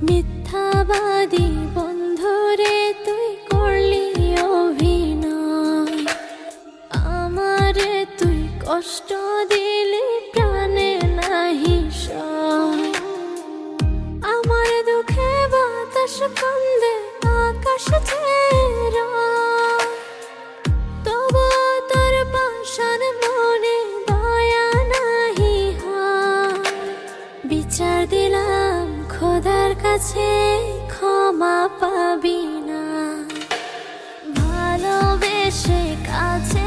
মিথ্যাবাদী বন্ধুরে তুই করলি অভিনয়, আমারে তুই কষ্ট দিলি প্রাণে নাহি সয়। আমার দুঃখে বাতাস কান্দে আকাশ ছেড়া, তবু তোর পাষাণ মনে দয়া নাহি হয়। বিচার দিলাম খোদার কাছে, ক্ষমা পাবি না। ভালোবেসে কাছে